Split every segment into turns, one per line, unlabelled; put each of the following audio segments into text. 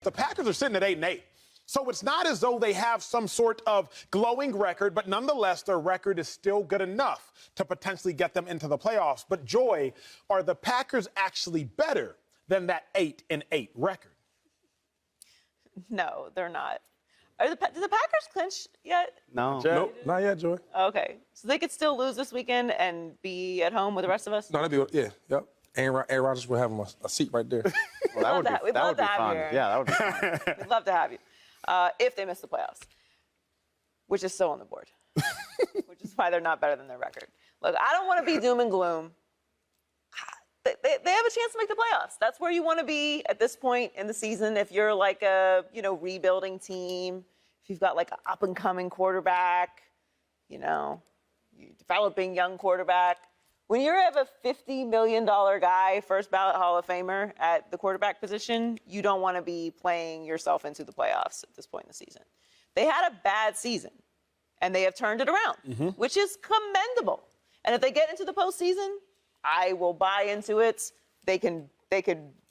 The Packers are sitting at 8-8. So it's not as though they have some sort of glowing record, but nonetheless, their record is still good enough to potentially get them into the playoffs. But, Joy, are the Packers actually better than that 8-8 record?
No, they're not. Do the Packers clinch yet?
No.
Nope, not yet, Joy.
Okay. So they could still lose this weekend and be at home with the rest of us?
No, that'd be, yep. Aaron Rodgers will have a seat right there.
Well, that would be fun.
You.
Yeah, that would be fun.
We'd love to have you if they miss the playoffs, which is still on the board, which is why they're not better than their record. Look, I don't want to be doom and gloom. They have a chance to make the playoffs. That's where you want to be at this point in the season. If you're like a, rebuilding team, if you've got like an up-and-coming quarterback, developing young quarterback. When you have a $50 million guy, first ballot Hall of Famer at the quarterback position, you don't want to be playing yourself into the playoffs at this point in the season. They had a bad season, and they have turned it around, which is commendable. And if they get into the postseason, I will buy into it. They could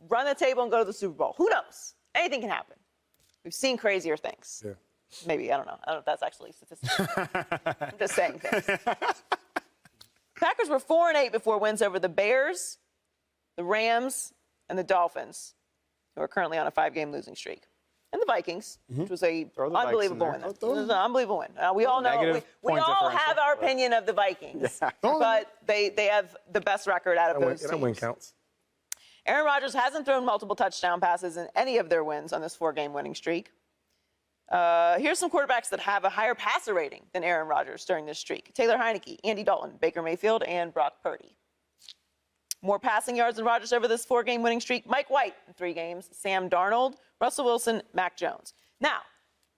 run the table and go to the Super Bowl. Who knows? Anything can happen. We've seen crazier things. Yeah. Maybe, I don't know. I don't know if that's actually statistical. I'm just saying things. Packers were 4-8 before wins over the Bears, the Rams, and the Dolphins, who are currently on a 5-game losing streak. And the Vikings, which was an unbelievable win. It was an unbelievable win. We all know, we all have our opinion of the Vikings, but they have the best record out of those teams.
That win counts.
Aaron Rodgers hasn't thrown multiple touchdown passes in any of their wins on this 4-game winning streak. Here's some quarterbacks that have a higher passer rating than Aaron Rodgers during this streak. Taylor Heineke, Andy Dalton, Baker Mayfield, and Brock Purdy. More passing yards than Rodgers over this 4-game winning streak. Mike White in 3 games, Sam Darnold, Russell Wilson, Mac Jones. Now,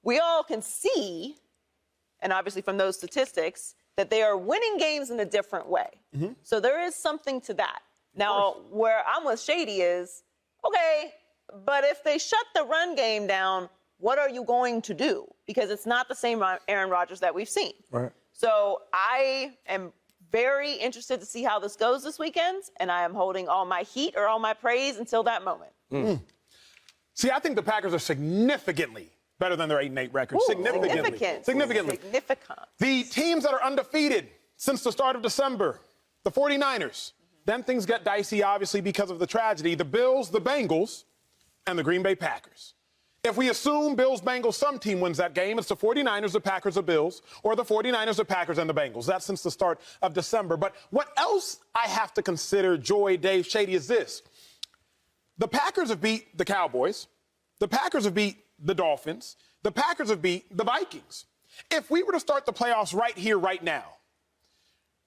we all can see, and obviously from those statistics, that they are winning games in a different way. So there is something to that. Now, where I'm with Shady is, okay, but if they shut the run game down, what are you going to do? Because it's not the same Aaron Rodgers that we've seen.
Right.
So I am very interested to see how this goes this weekend, and I am holding all my heat or all my praise until that moment.
See, I think the Packers are significantly better than their 8-8 record. Significantly. The teams that are undefeated since the start of December, the 49ers. Then things get dicey, obviously, because of the tragedy. The Bills, the Bengals, and the Green Bay Packers. If we assume Bills-Bengals, some team wins that game, it's the 49ers, the Packers, the Bills, or the 49ers, the Packers, and the Bengals. That's since the start of December. But what else I have to consider, Joy, Dave, Shady, is this. The Packers have beat the Cowboys. The Packers have beat the Dolphins. The Packers have beat the Vikings. If we were to start the playoffs right here, right now,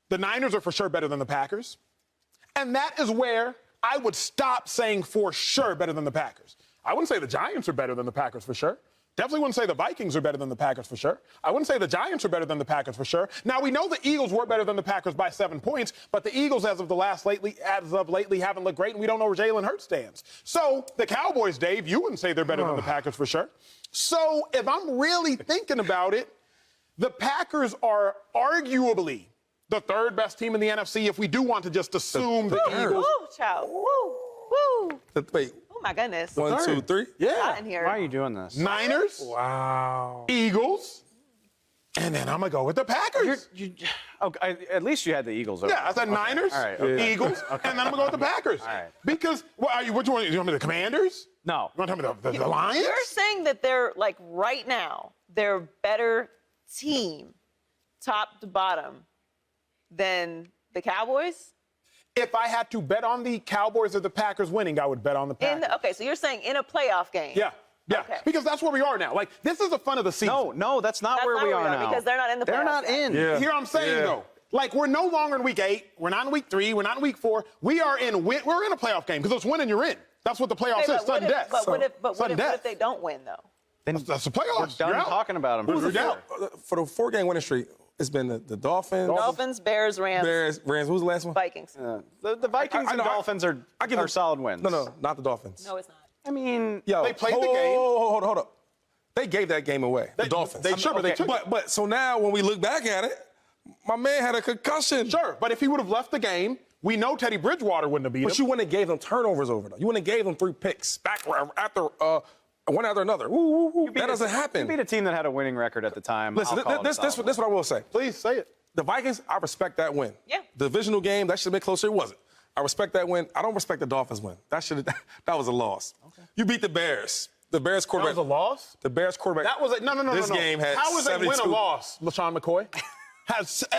the Niners are for sure better than the Packers. And that is where I would stop saying for sure better than the Packers. I wouldn't say the Giants are better than the Packers for sure. Definitely wouldn't say the Vikings are better than the Packers for sure. I wouldn't say the Giants are better than the Packers for sure. Now, we know the Eagles were better than the Packers by 7 points, but the Eagles, as of lately, haven't looked great, and we don't know where Jalen Hurts stands. So the Cowboys, Dave, you wouldn't say they're better than the Packers for sure. So if I'm really thinking about it, the Packers are arguably the 3rd best team in the NFC if we do want to just assume the Eagles.
Woo, child. Woo.
Wait.
Oh, my goodness.
1, 2, 3?
Yeah.
In here.
Why are you doing this?
Niners.
Wow.
Eagles. And then I'm going to go with the Packers.
Okay, at least you had the Eagles over.
Yeah, I said Niners, Eagles, and then I'm going to go with the Packers.
All right.
Because, which one? You want me the Commanders?
No.
You want to tell me the Lions?
You're saying that they're, like, right now, they're a better team, top to bottom, than the Cowboys?
If I had to bet on the Cowboys or the Packers winning, I would bet on the Packers.
Okay, so you're saying in a playoff game.
Yeah.
Okay.
Because that's where we are now. Like, this is the fun of the season.
No, that's not where we are now.
Because they're not in the playoffs.
They're not in.
Yeah.
Here I'm saying, though. Like, we're no longer in week 8. We're not in week 3. We're not in week 4. We're in a playoff game because it's winning you're in. That's what the playoffs is, sudden death.
But what if they don't win, though?
Then
that's the playoffs.
We're done talking about them.
For the 4-game winning streak, it's been the
Dolphins, Bears, Rams.
Rams. Who's the last one?
Vikings.
The Vikings and Dolphins are solid wins.
No, not the Dolphins.
No, it's not.
I mean,
they played the game.
Hold up. They gave that game away. The Dolphins.
They took it.
But so now when we look back at it, my man had a concussion.
Sure, but if he would have left the game, we know Teddy Bridgewater wouldn't have beat him.
But you wouldn't have gave them turnovers over, though. You wouldn't have gave them 3 picks back after one after another. Woo, woo, woo. That doesn't happen.
You beat a team that had a winning record at the time.
Listen, this is what I will say.
Please say it.
The Vikings, I respect that win.
Yeah.
The divisional game, that should have been closer. It wasn't. I respect that win. I don't respect the Dolphins win. That was a loss. Okay. You beat the Bears. The Bears quarterback.
That was a loss?
The Bears quarterback.
That was a no.
This game had
How is a
72.
win a loss, LeSean McCoy?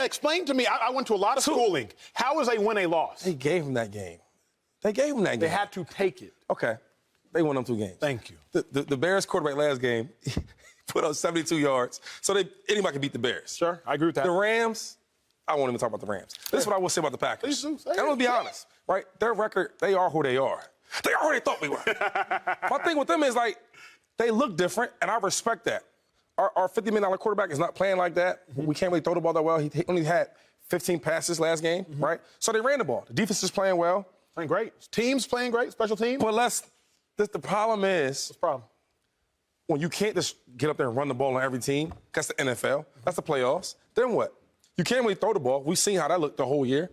Explain to me. I went to a lot of schooling. How is a win a loss?
They gave him that game. They gave him that game.
They had to take it.
Okay. They won them 2 games.
Thank you.
The Bears quarterback last game put up 72 yards. So anybody can beat the Bears.
Sure, I agree with that.
The Rams, I won't even talk about the Rams. This is what I will say about the Packers.
Please do. Say
I'm going to be honest, right? Their record, they are who they are. They are who they thought we were. My thing with them is, like, they look different, and I respect that. Our $50 million quarterback is not playing like that. Mm-hmm. We can't really throw the ball that well. He only had 15 passes last game, right? So they ran the ball. The defense is playing well.
Playing great. Teams playing great, special teams.
But the problem is,
what's the problem?
When you can't just get up there and run the ball on every team, that's the NFL, that's the playoffs, then what? You can't really throw the ball. We've seen how that looked the whole year.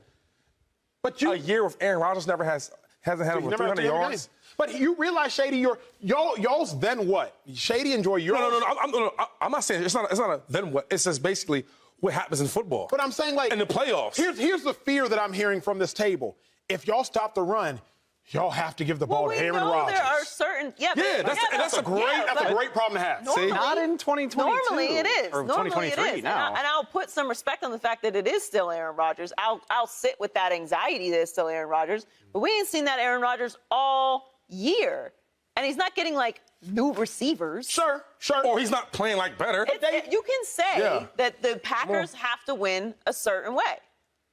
But a year with Aaron Rodgers hasn't had over 300 yards.
But you realize, Shady, y'all's then what? Shady, enjoy yours.
No. I'm not saying it's not a then what. It's just basically what happens in football.
But I'm saying, like,
in the playoffs.
Here's the fear that I'm hearing from this table. If y'all stop the run, y'all have to give the ball to Aaron Rodgers.
There are certain,
that's a great problem to have.
Normally,
not in 2022.
Normally it is.
Or
Normally
2023
it is.
now.
And I'll put some respect on the fact that it is still Aaron Rodgers. I'll sit with that anxiety that it's still Aaron Rodgers. But we ain't seen that Aaron Rodgers all year. And he's not getting, like, new receivers.
Sure.
Or he's not playing, like, better.
You can say that the Packers have to win a certain way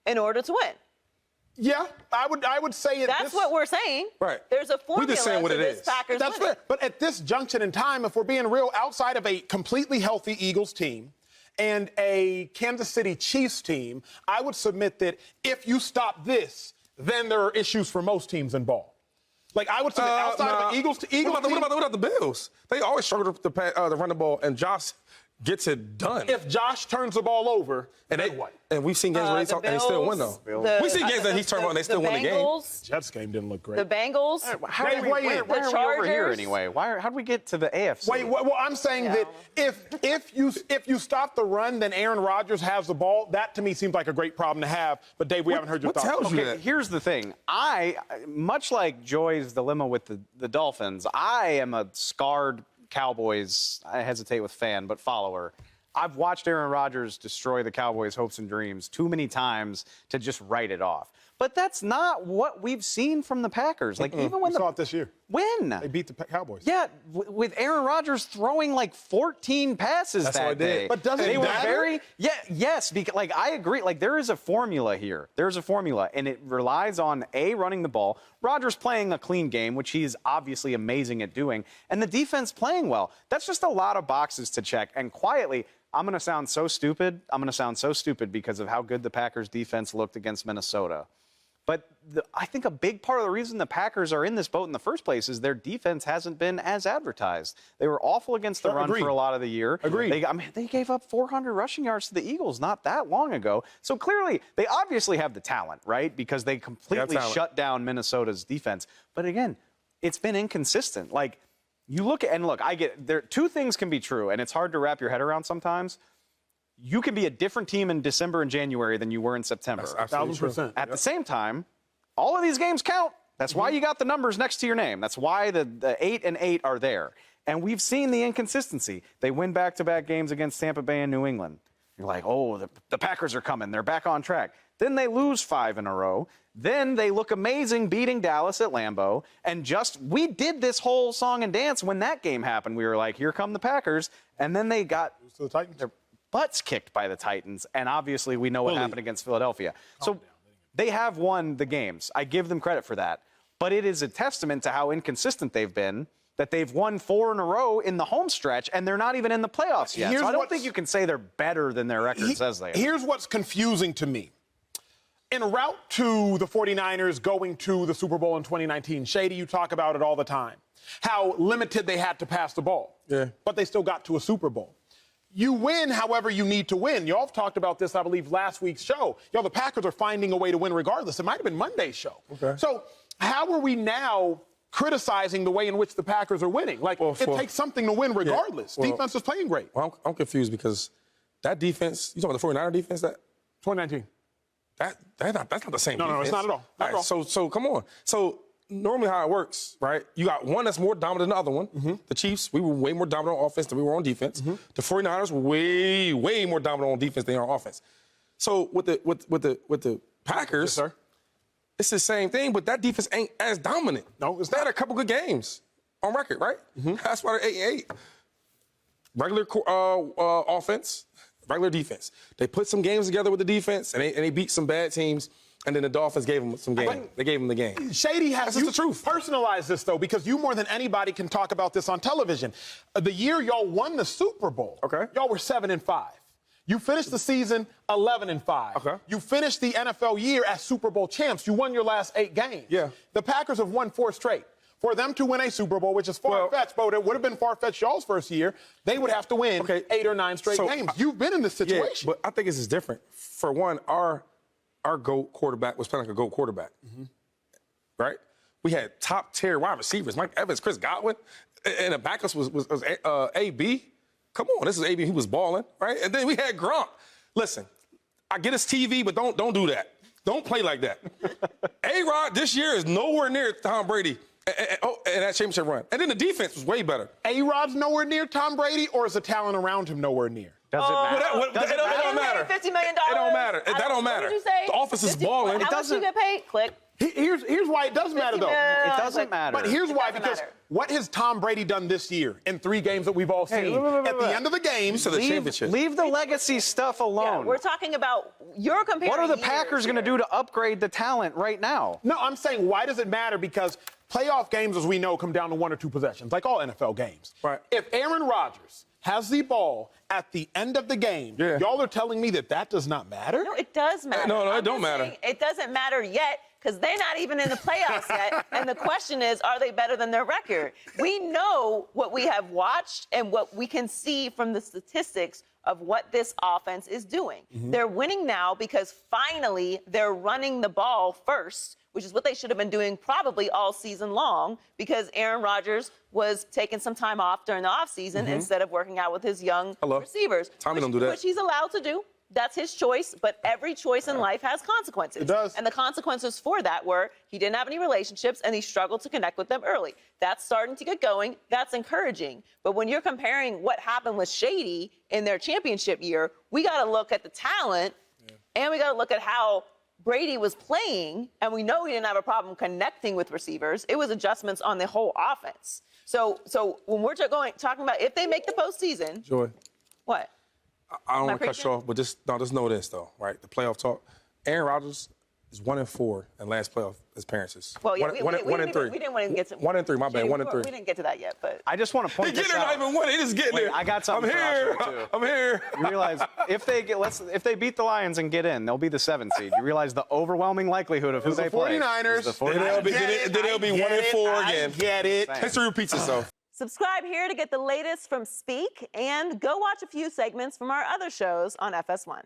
in order to win.
Yeah, I would say it.
That's what we're saying.
Right.
There's a formula
We're just saying what
to
it
this
is.
Packers
That's fair. But at this junction in time, if we're being real, outside of a completely healthy Eagles team and a Kansas City Chiefs team, I would submit that if you stop this, then there are issues for most teams in ball. Like, I would submit outside of the Eagles team.
What about the Bills? They always struggle to run the ball, and Josh gets it done.
If Josh turns the ball over, then what?
And we've seen games where and they still win, though. We've seen games that he's turned on and they still win the game.
Jets game didn't look great.
The Bengals.
Why are we over here anyway? How do we get to the AFC?
Well, I'm saying that if you stop the run, then Aaron Rodgers has the ball. That to me seems like a great problem to have. But Dave, we haven't heard your thoughts.
What tells you that?
Here's the thing. Much like Joy's dilemma with the Dolphins, I am a scarred Cowboys, I hesitate with fan, but follower. I've watched Aaron Rodgers destroy the Cowboys' hopes and dreams too many times to just write it off. But that's not what we've seen from the Packers. Like, even when
we saw it this year.
When?
They beat the Cowboys.
Yeah, with Aaron Rodgers throwing like 14 passes that day.
But doesn't
they
it matter?
Yes, because, like, I agree. Like, there is a formula here. There's a formula, and it relies on, A, running the ball, Rodgers playing a clean game, which he's obviously amazing at doing, and the defense playing well. That's just a lot of boxes to check. And quietly, I'm going to sound so stupid. Because of how good the Packers defense looked against Minnesota. But I think a big part of the reason the Packers are in this boat in the first place is their defense hasn't been as advertised. They were awful against the run for a lot of the year.
Agreed.
They gave up 400 rushing yards to the Eagles not that long ago. So clearly, they obviously have the talent, right? Because they completely shut down Minnesota's defense. But again, it's been inconsistent. Like, you look at, and look, I get there. Two things can be true, and it's hard to wrap your head around sometimes. You can be a different team in December and January than you were in September.
That's 1,000%.
At the same time, all of these games count. That's why you got the numbers next to your name. That's why the 8-8 are there. And we've seen the inconsistency. They win back-to-back games against Tampa Bay and New England. You're like, oh, the Packers are coming. They're back on track. Then they lose 5 in a row. Then they look amazing beating Dallas at Lambeau. And we did this whole song and dance when that game happened. We were like, here come the Packers. And then they got
to the Titans.
Their butts kicked by the Titans. And obviously we know what happened against Philadelphia. So they have won the games. I give them credit for that. But it is a testament to how inconsistent they've been that they've won 4 in a row in the home stretch, and they're not even in the playoffs yet. So I don't think you can say they're better than their record says they are.
Here's what's confusing to me. En route to the 49ers going to the Super Bowl in 2019, Shady, you talk about it all the time, how limited they had to pass the ball.
Yeah.
But they still got to a Super Bowl. You win however you need to win. Y'all have talked about this, I believe, last week's show. Y'all, the Packers are finding a way to win regardless. It might have been Monday's show.
Okay.
So how are we now criticizing the way in which the Packers are winning. Like, it takes something to win regardless. Defense is playing great.
Well, I'm confused because that defense, you talking about the 49er defense? That
2019.
That's not the same defense.
No, it's not at all. Not at all.
So come on. So normally how it works, right? You got one that's more dominant than the other one. The Chiefs, we were way more dominant on offense than we were on defense. The 49ers were way more dominant on defense than on offense. So with the Packers,
yes, sir.
It's the same thing, but that defense ain't as dominant.
No, it's
they
not.
had a couple good games on record, right? That's why they're 8-8. Regular offense, regular defense. They put some games together with the defense, and they beat some bad teams, and then the Dolphins gave them some game. They gave them the game.
Shady has
the truth.
Personalize this, though, because you more than anybody can talk about this on television. The year y'all won the Super Bowl, y'all were 7-5. You finished the season 11-5.
Okay.
You finished the NFL year as Super Bowl champs. You won your last 8 games.
Yeah.
The Packers have won 4 straight. For them to win a Super Bowl, which is far-fetched, but it would have been far-fetched y'all's first year, they would have to win 8 or 9 straight games. You've been in this situation.
Yeah, but I think this is different. For one, our GOAT quarterback was playing like a GOAT quarterback, right? We had top-tier wide receivers, Mike Evans, Chris Godwin, and the backups was AB. Come on, this is AB. He was balling, right? And then we had Gronk. Listen, I get his TV, but don't do that. Don't play like that. A-Rod this year is nowhere near Tom Brady and that championship run. And then the defense was way better.
A-Rod's nowhere near Tom Brady, or is the talent around him nowhere near?
Does it matter?
It don't matter.
$50 million.
It don't matter. That don't matter.
What did you say?
The offense is balling.
How much you get paid? Click.
Here's why it does matter, though.
It doesn't matter.
But here's why, because what has Tom Brady done this year in 3 games that we've all seen? At the end of the game,
leave the legacy stuff alone.
Yeah, we're talking about you're comparing.
What are the Packers going to do to upgrade the talent right now?
No, I'm saying why does it matter? Because playoff games, as we know, come down to 1 or 2 possessions, like all NFL games.
Right.
If Aaron Rodgers has the ball at the end of the game, y'all are telling me that does not matter?
No, it does matter.
No, it don't matter.
It doesn't matter yet, because they're not even in the playoffs yet. And the question is, are they better than their record? We know what we have watched and what we can see from the statistics of what this offense is doing. They're winning now because finally they're running the ball first, which is what they should have been doing probably all season long, because Aaron Rodgers was taking some time off during the offseason instead of working out with his young receivers.
Tommy don't do that.
Which he's allowed to do. That's his choice, but every choice in life has consequences.
It does.
And the consequences for that were he didn't have any relationships and he struggled to connect with them early. That's starting to get going. That's encouraging. But when you're comparing what happened with Shady in their championship year, we got to look at the talent and we got to look at how Brady was playing, and we know he didn't have a problem connecting with receivers. It was adjustments on the whole offense. So when we're talking about if they make the postseason,
Joy.
What?
I don't want to cut you off, but just know this though, right? The playoff talk. Aaron Rodgers is 1-4 in last playoff appearances.
Well, yeah,
one and 3.
We didn't want to get to
1-3. My bad. 1-3.
We didn't get to that yet, but
I just want to point this out.
Not even 1. They just getting there.
I got something.
I'm here. I'm here.
You realize if they beat the Lions and get in, they'll be the 7th seed. You realize the overwhelming likelihood of who they play.
49ers.
The 49ers.
Then they'll be 1-4 again.
I get it.
History repeats itself.
subscribe here to get the latest from Speak, and go watch a few segments from our other shows on FS1.